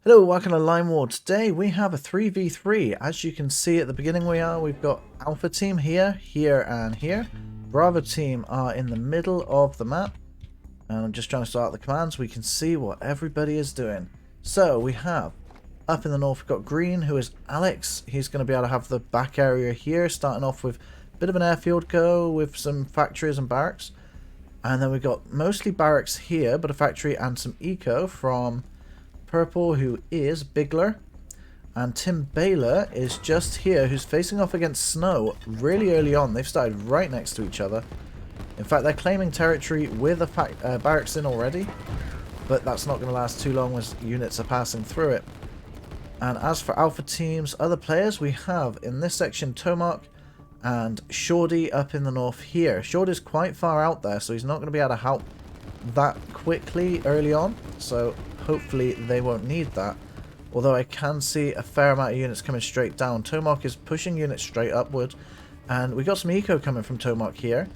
Hello, welcome to Line War. Today we have a 3v3. As you can see at the beginning we've got Alpha Team here, here and here. Bravo Team are in the middle of the map. And I'm just trying to start the commands. We can see what everybody is doing. So we have, up in the north, we've got Green, who is Alex. He's going to be able to have the back area here, starting off with a bit of an airfield go with some factories and barracks. And then we've got mostly barracks here, but a factory and some eco from Purple, who is Bigler, and Tim Baylor is just here, who's facing off against Snow really early on. They've started right next to each other. In fact, they're claiming territory with a barracks in already, but that's not going to last too long as units are passing through it. And as for Alpha Team's other players, we have in this section Tomark and Shorty up in the north here. Shorty's quite far out there, so he's not going to be able to help that quickly early on, so hopefully they won't need that. Although I can see a fair amount of units coming straight down. Tomark is pushing units straight upward, and we got some eco coming from Tomark here,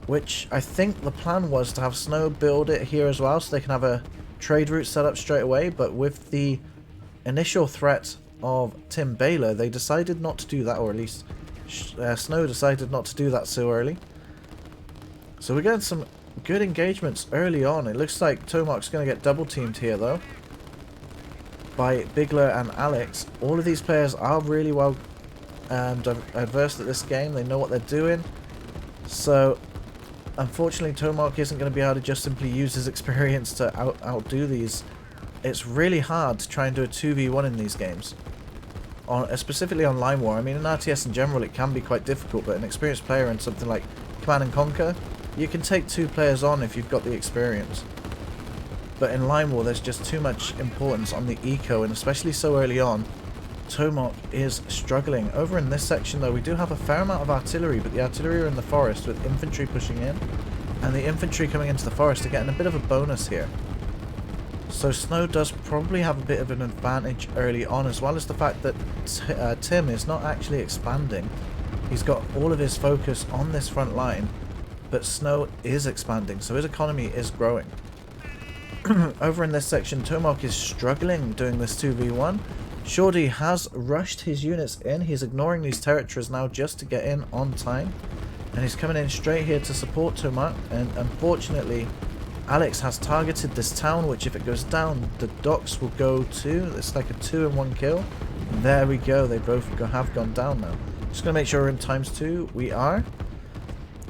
which I think the plan was to have Snow build it here as well, so they can have a trade route set up straight away. But with the initial threat of Tim Baylor, they decided not to do that, or at least Snow decided not to do that so early. So we're getting some good engagements early on. It looks like Tomark's going to get double teamed here though by Bigler and Alex. All of these players are really well adversed at this game. They know what they're doing. So unfortunately Tomark isn't going to be able to just simply use his experience to outdo these. It's really hard to try and do a 2v1 in these games. Specifically on Line War. I mean in RTS in general it can be quite difficult, but an experienced player in something like Command and Conquer, you can take two players on if you've got the experience. But in Line War, there's just too much importance on the eco, and especially so early on, Tomark is struggling. Over in this section, though, we do have a fair amount of artillery, but the artillery are in the forest with infantry pushing in, and the infantry coming into the forest are getting a bit of a bonus here. So Snow does probably have a bit of an advantage early on, as well as the fact that Tim is not actually expanding. He's got all of his focus on this front line, but Snow is expanding, so his economy is growing. Over in this section, Tomark is struggling doing this 2v1. Shorty has rushed his units in. He's ignoring these territories now just to get in on time. And he's coming in straight here to support Tomark. And unfortunately, Alex has targeted this town, which if it goes down, the docks will go to. It's like a 2-in-1 kill. And there we go. They both have gone down now. Just going to make sure we're in ×2. We are.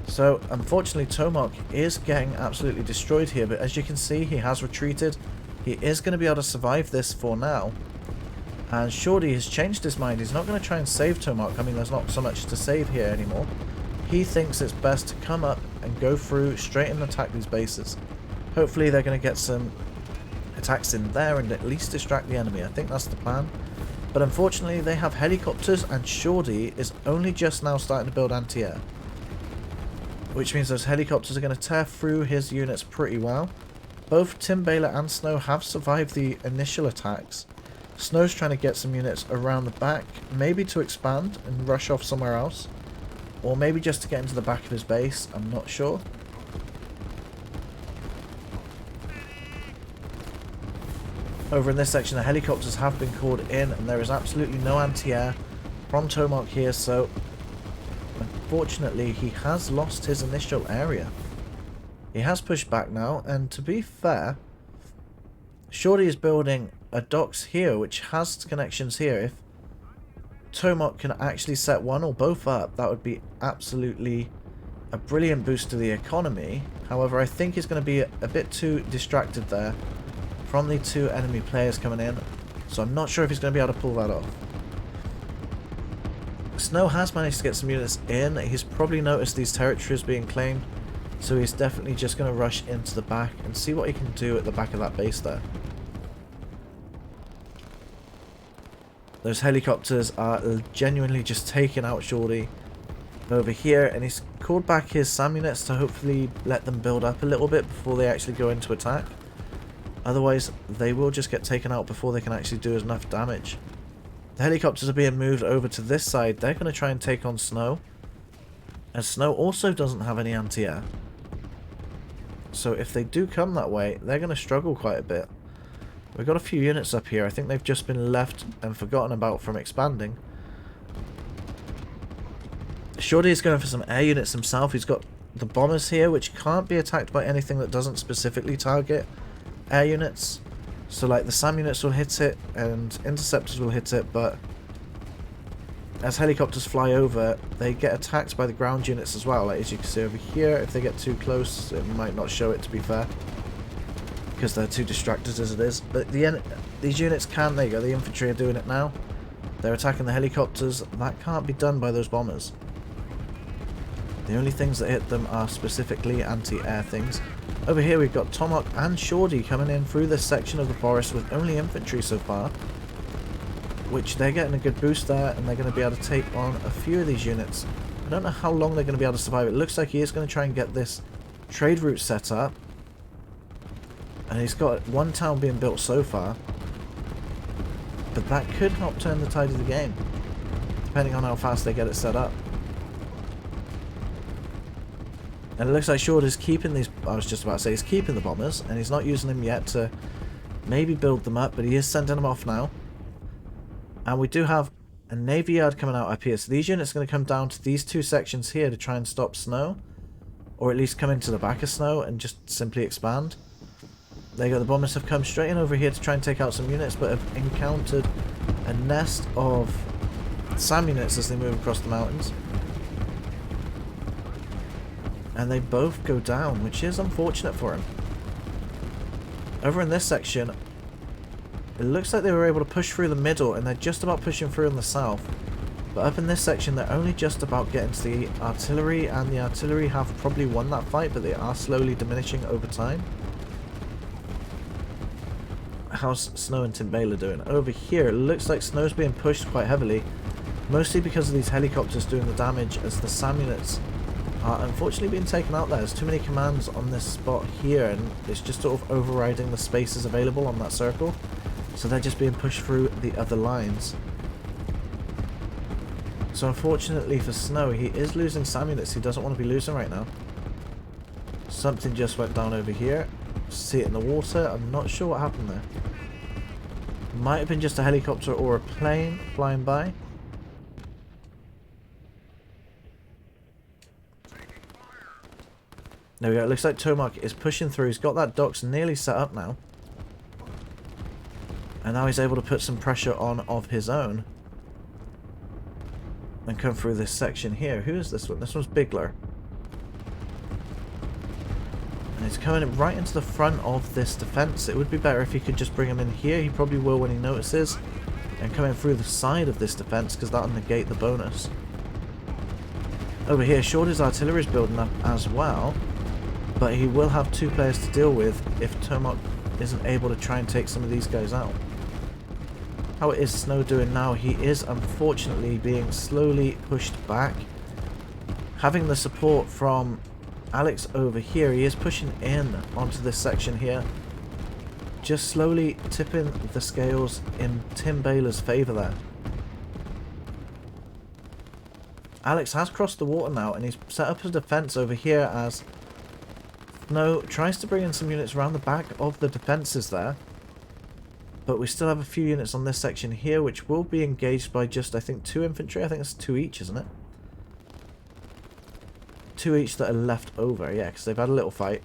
So, unfortunately, Tomark is getting absolutely destroyed here, but as you can see, he has retreated. He is going to be able to survive this for now. And Shorty has changed his mind. He's not going to try and save Tomark. I mean, there's not so much to save here anymore. He thinks it's best to come up and go through straight and attack these bases. Hopefully, they're going to get some attacks in there and at least distract the enemy. I think that's the plan. But unfortunately, they have helicopters, and Shorty is only just now starting to build anti-air, which means those helicopters are going to tear through his units pretty well. Both Tim Baylor and Snow have survived the initial attacks. Snow's trying to get some units around the back, maybe to expand and rush off somewhere else, or maybe just to get into the back of his base. I'm not sure. Over in this section, the helicopters have been called in, and there is absolutely no anti-air from Tomark here, so unfortunately, he has lost his initial area. He has pushed back now, and to be fair, Shorty is building a docks here, which has connections here. If Tomark can actually set one or both up, that would be absolutely a brilliant boost to the economy. However, I think he's going to be a bit too distracted there from the two enemy players coming in, so I'm not sure if he's going to be able to pull that off. Snow has managed to get some units in. He's probably noticed these territories being claimed, so he's definitely just going to rush into the back and see what he can do at the back of that base there. Those helicopters are genuinely just taking out Shorty over here, and he's called back his SAM units to hopefully let them build up a little bit before they actually go into attack. Otherwise, they will just get taken out before they can actually do enough damage. The helicopters are being moved over to this side. They're going to try and take on Snow. And Snow also doesn't have any anti-air. So if they do come that way, they're going to struggle quite a bit. We've got a few units up here. I think they've just been left and forgotten about from expanding. Shorty is going for some air units himself. He's got the bombers here, which can't be attacked by anything that doesn't specifically target air units. So like the SAM units will hit it and interceptors will hit it, but as helicopters fly over, they get attacked by the ground units as well. Like as you can see over here, if they get too close, it might not show it, to be fair, because they're too distracted as it is. But these units can, there you go, the infantry are doing it now. They're attacking the helicopters. That can't be done by those bombers. The only things that hit them are specifically anti-air things. Over here we've got Tomahawk and Shorty coming in through this section of the forest with only infantry so far, which they're getting a good boost there, and they're going to be able to take on a few of these units. I don't know how long they're going to be able to survive. It looks like he is going to try and get this trade route set up, and he's got one town being built so far, but that could help turn the tide of the game, depending on how fast they get it set up. And it looks like Short is keeping these, I was just about to say, he's keeping the bombers, and he's not using them yet to maybe build them up, but he is sending them off now. And we do have a navy yard coming out up here, so these units are going to come down to these two sections here to try and stop snow, or at least come into the back of snow and just simply expand. There you go, the bombers have come straight in over here to try and take out some units, but have encountered a nest of SAM units as they move across the mountains. And they both go down, which is unfortunate for him. Over in this section, it looks like they were able to push through the middle, and they're just about pushing through in the south. But up in this section, they're only just about getting to the artillery, and the artillery have probably won that fight, but they are slowly diminishing over time. How's Snow and Tim Baylor doing? Over here, it looks like Snow's being pushed quite heavily, mostly because of these helicopters doing the damage, as the SAM units are unfortunately being taken out there. There's too many commands on this spot here, and it's just sort of overriding the spaces available on that circle. So they're just being pushed through the other lines. So unfortunately for Snow, he is losing SAM units he doesn't want to be losing right now. Something just went down over here. See it in the water. I'm not sure what happened there. Might have been just a helicopter or a plane flying by. There we go. It looks like Tomahawk is pushing through. He's got that docks nearly set up now. And now he's able to put some pressure on of his own. And come through this section here. Who is this one? This one's Bigler. And he's coming right into the front of this defense. It would be better if he could just bring him in here. He probably will when he notices. And come in through the side of this defense, because that'll negate the bonus. Over here, Shorty's artillery is building up as well. But he will have two players to deal with if Tomahawk isn't able to try and take some of these guys out. How is Snow doing now? He is unfortunately being slowly pushed back. Having the support from Alex over here, he is pushing in onto this section here. Just slowly tipping the scales in Tim Baylor's favour there. Alex has crossed the water now, and he's set up a defence over here as Snow tries to bring in some units around the back of the defences there. But we still have a few units on this section here, which will be engaged by just, I think, 2 infantry. I think it's 2 each, isn't it? 2 each that are left over, yeah, because they've had a little fight.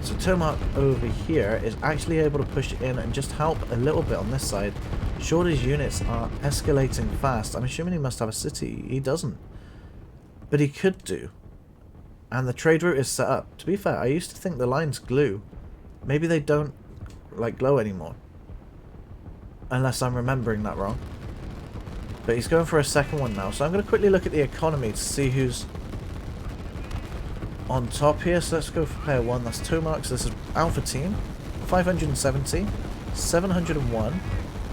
So Tomahawk over here is actually able to push in and just help a little bit on this side. Shorty's units are escalating fast. I'm assuming he must have a city. He doesn't. But he could do. And the trade route is set up. To be fair, I used to think the lines glue. Maybe they don't, like, glow anymore. Unless I'm remembering that wrong. But he's going for a second one now. So I'm going to quickly look at the economy to see who's on top here. So let's go for player 1. That's Tomahawk. So this is Alpha Team. 570, 701,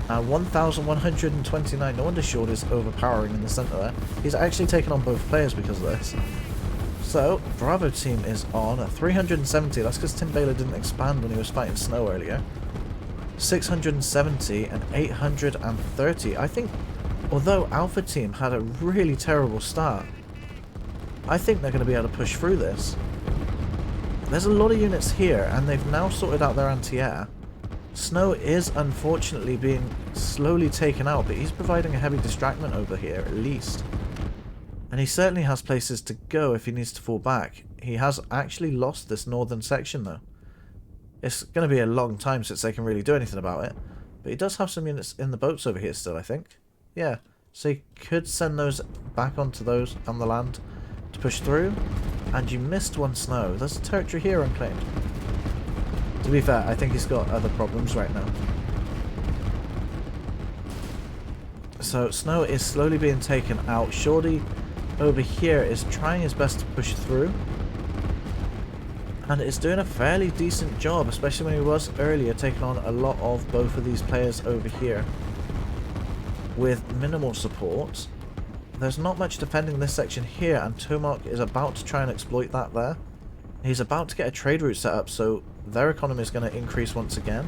and 1,129. No wonder Short is overpowering in the centre there. He's actually taken on both players because of this. So, Bravo Team is on at 370. That's because Tim Baylor didn't expand when he was fighting Snow earlier. 670 and 830. I think, although Alpha Team had a really terrible start, I think they're going to be able to push through this. There's a lot of units here, and they've now sorted out their anti-air. Snow is unfortunately being slowly taken out, but he's providing a heavy distractment over here, at least. And he certainly has places to go if he needs to fall back. He has actually lost this northern section, though. It's going to be a long time since they can really do anything about it. But he does have some units in the boats over here still, I think. Yeah, so he could send those back onto those on the land to push through. And you missed one snow. There's a territory here unclaimed. To be fair, I think he's got other problems right now. So snow is slowly being taken out. Shorty over here is trying his best to push through. And is doing a fairly decent job, especially when he was earlier taking on a lot of both of these players over here with minimal support. There's not much defending this section here, and Tomark is about to try and exploit that there. He's about to get a trade route set up, so their economy is going to increase once again.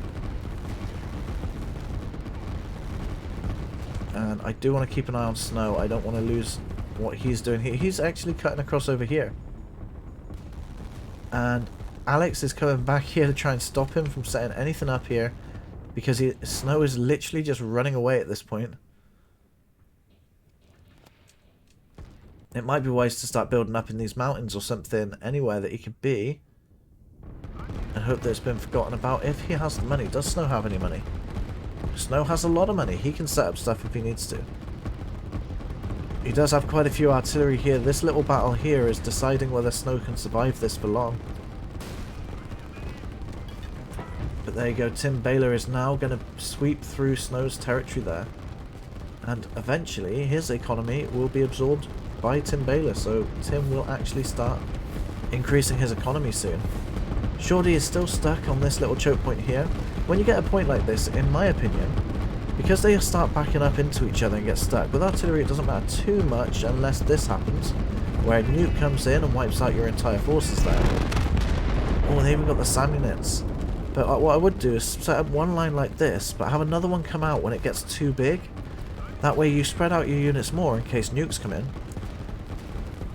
And I do want to keep an eye on Snow. I don't want to lose what he's doing here. He's actually cutting across over here. And Alex is coming back here to try and stop him from setting anything up here, because Snow is literally just running away at this point. It might be wise to start building up in these mountains or something, anywhere that he could be, and hope that it's been forgotten about if he has the money. Does Snow have any money? Snow has a lot of money. He can set up stuff if he needs to. He does have quite a few artillery here. This little battle here is deciding whether Snow can survive this for long. But there you go. Tim Baylor is now going to sweep through Snow's territory there. And eventually his economy will be absorbed by Tim Baylor. So Tim will actually start increasing his economy soon. Shorty is still stuck on this little choke point here. When you get a point like this, in my opinion, because they start backing up into each other and get stuck, with artillery it doesn't matter too much unless this happens, where a nuke comes in and wipes out your entire forces there. Oh, they even got the SAM units. But what I would do is set up one line like this, but have another one come out when it gets too big. That way you spread out your units more in case nukes come in.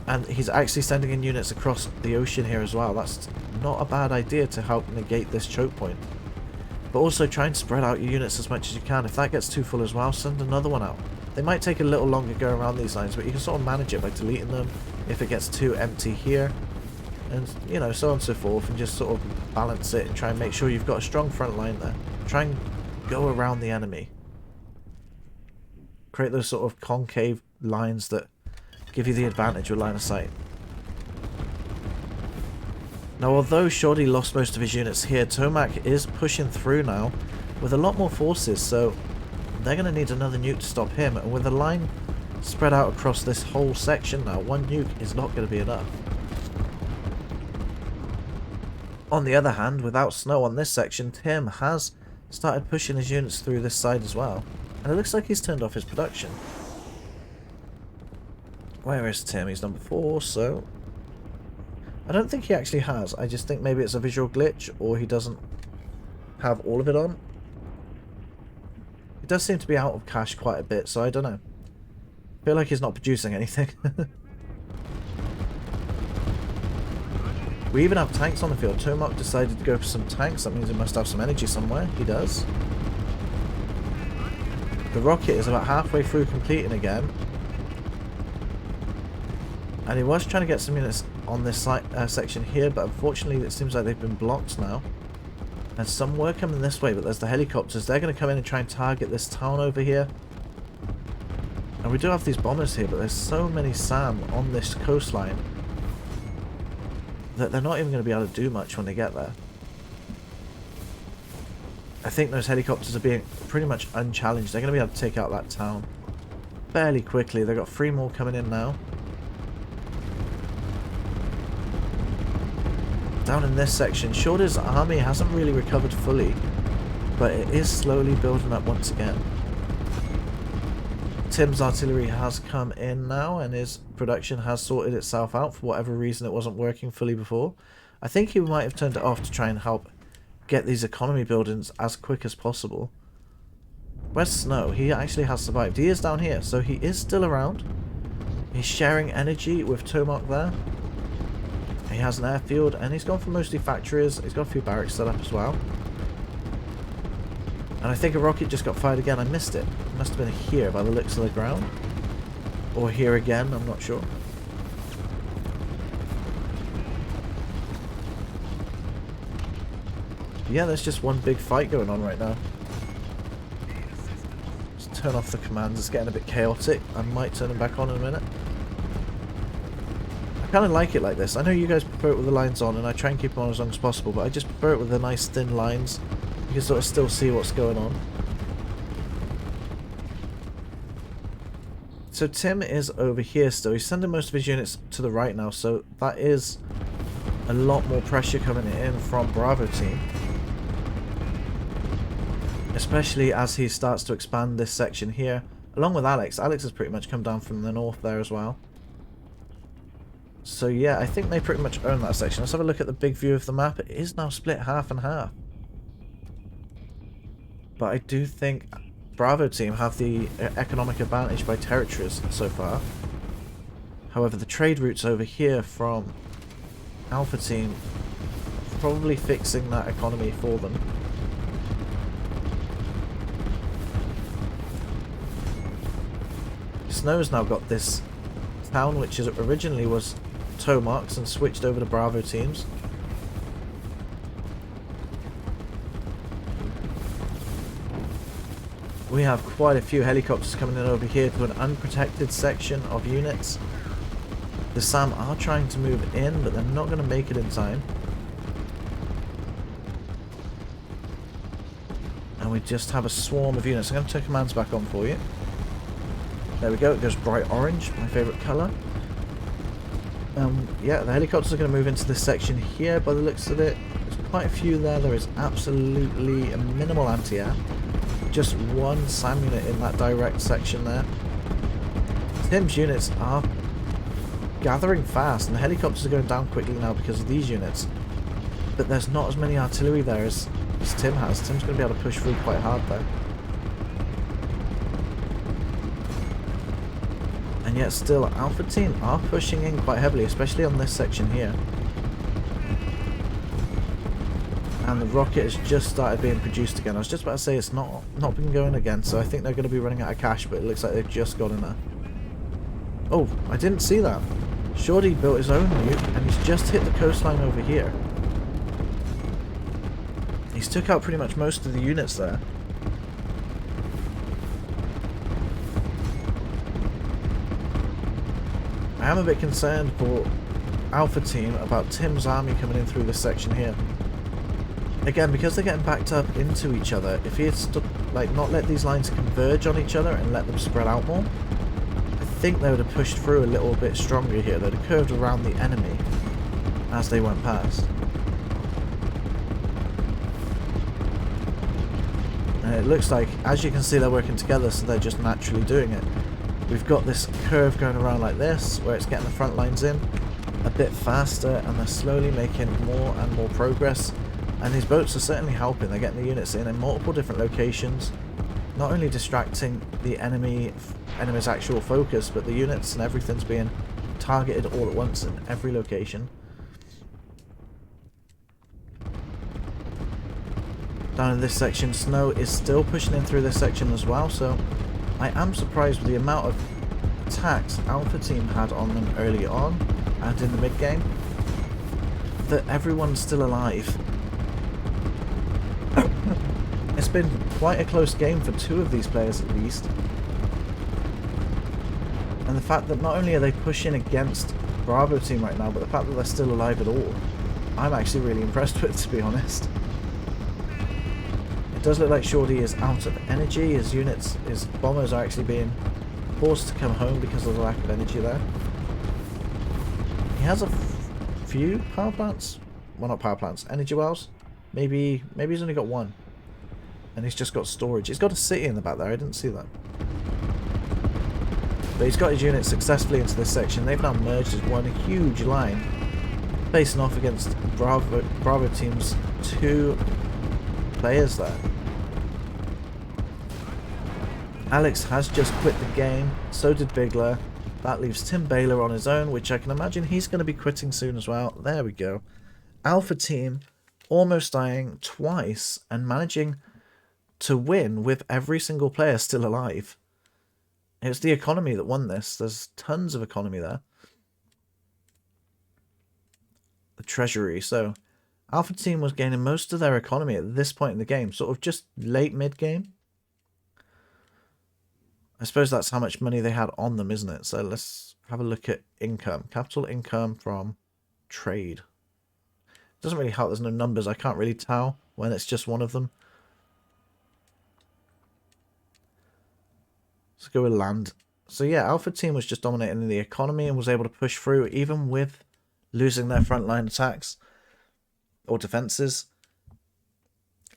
And he's actually sending in units across the ocean here as well. That's not a bad idea to help negate this choke point. But also try and spread out your units as much as you can. If that gets too full as well, send another one out. They might take a little longer to go around these lines, but you can sort of manage it by deleting them if it gets too empty here. And, you know, so on and so forth, and just sort of balance it and try and make sure you've got a strong front line there. Try and go around the enemy. Create those sort of concave lines that give you the advantage with line of sight. Now, although Shorty lost most of his units here, Tomac is pushing through now with a lot more forces, so they're going to need another nuke to stop him. And with a line spread out across this whole section now, one nuke is not going to be enough. On the other hand, without Snow on this section, Tim has started pushing his units through this side as well. And it looks like he's turned off his production. Where is Tim? He's number 4, so I don't think he actually has. I just think maybe it's a visual glitch, or he doesn't have all of it on. He does seem to be out of cash quite a bit, so I don't know. I feel like he's not producing anything. We even have tanks on the field. Tomark decided to go for some tanks. That means he must have some energy somewhere. He does. The rocket is about halfway through completing again. And he was trying to get some units on this section here, but unfortunately it seems like they've been blocked now. And some were coming this way, but there's the helicopters. They're going to come in and try and target this town over here. And we do have these bombers here, but there's so many SAM on this coastline that they're not even going to be able to do much when they get there. I think those helicopters are being pretty much unchallenged. They're going to be able to take out that town fairly quickly. They've got 3 more coming in now. Down in this section, Shorty's army hasn't really recovered fully, but it is slowly building up once again. Tim's artillery has come in now, and his production has sorted itself out. For whatever reason, it wasn't working fully before. I think he might have turned it off to try and help get these economy buildings as quick as possible. Where's Snow? He actually has survived. He is down here, so he is still around. He's sharing energy with Tomark there. He has an airfield, and he's gone for mostly factories. He's got a few barracks set up as well. And I think a rocket just got fired again. I missed it. It must have been here by the looks of the ground. Or here again, I'm not sure. Yeah, there's just one big fight going on right now. Just turn off the commands. It's getting a bit chaotic. I might turn them back on in a minute. I kind of like it like this. I know you guys prefer it with the lines on, and I try and keep them on as long as possible, but I just prefer it with the nice thin lines. You can sort of still see what's going on. So Tim is over here still. He's sending most of his units to the right now, so that is a lot more pressure coming in from Bravo team. Especially as he starts to expand this section here, along with Alex. Alex has pretty much come down from the north there as well. So yeah, I think they pretty much own that section. Let's have a look at the big view of the map. It is now split half and half. But I do think Bravo team have the economic advantage by territories so far. However, the trade routes over here from Alpha team are probably fixing that economy for them. Snow's now got this town, which is originally was tow marks, and switched over to Bravo teams. We have quite a few helicopters coming in over here to an unprotected section of units. The SAM are trying to move in, but they're not going to make it in time. And we just have a swarm of units. I'm going to turn commands back on for you. There we go, it goes bright orange, my favourite colour. Yeah, the helicopters are going to move into this section here by the looks of it. There's quite a few there. There is absolutely a minimal anti-air. Just one SAM unit in that direct section there. Tim's units are gathering fast, and the helicopters are going down quickly now because of these units. But there's not as many artillery there as Tim has. Tim's going to be able to push through quite hard there. And yet still, Alpha team are pushing in quite heavily, especially on this section here. And the rocket has just started being produced again. I was just about to say it's not been going again, so I think they're going to be running out of cash, but it looks like they've just got enough. Oh, I didn't see that. Shorty built his own nuke, and he's just hit the coastline over here. He's took out pretty much most of the units there. I am a bit concerned for Alpha team about Tim's army coming in through this section here. Again, because they're getting backed up into each other, if he had like not let these lines converge on each other and let them spread out more, I think they would have pushed through a little bit stronger here. They'd have curved around the enemy as they went past. And it looks like, as you can see, they're working together, so they're just naturally doing it. We've got this curve going around like this, where it's getting the front lines in a bit faster, and they're slowly making more and more progress. And these boats are certainly helping. They're getting the units in multiple different locations, not only distracting the enemy's actual focus, but the units and everything's being targeted all at once in every location. Down in this section, Snow is still pushing in through this section as well, so I am surprised with the amount of attacks Alpha team had on them early on and in the mid game, that everyone's still alive. It's been quite a close game for two of these players at least. And the fact that not only are they pushing against Bravo team right now, but the fact that they're still alive at all, I'm actually really impressed with, to be honest. It does look like Shorty is out of energy. His units, his bombers are actually being forced to come home because of the lack of energy there. He has a few power plants. Well, not power plants, energy wells. Maybe he's only got one. And he's just got storage. He's got a city in the back there. I didn't see that. But he's got his units successfully into this section. They've now merged as one huge line, facing off against Bravo team's two players there. Alex has just quit the game. So did Bigler. That leaves Tim Baylor on his own, which I can imagine he's going to be quitting soon as well. There we go. Alpha Team almost dying twice and managing to win with every single player still alive. It's the economy that won this. There's tons of economy there. The treasury. So Alpha Team was gaining most of their economy at this point in the game, sort of just late mid-game. I suppose that's how much money they had on them, isn't it? So let's have a look at income. Capital income from trade. Doesn't really help. There's no numbers. I can't really tell when it's just one of them. Let's go with land. So yeah, Alpha Team was just dominating the economy and was able to push through even with losing their frontline attacks or defenses.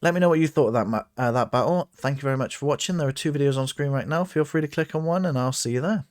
Let me know what you thought of that battle. Thank you very much for watching. There are 2 videos on screen right now. Feel free to click on one and I'll see you there.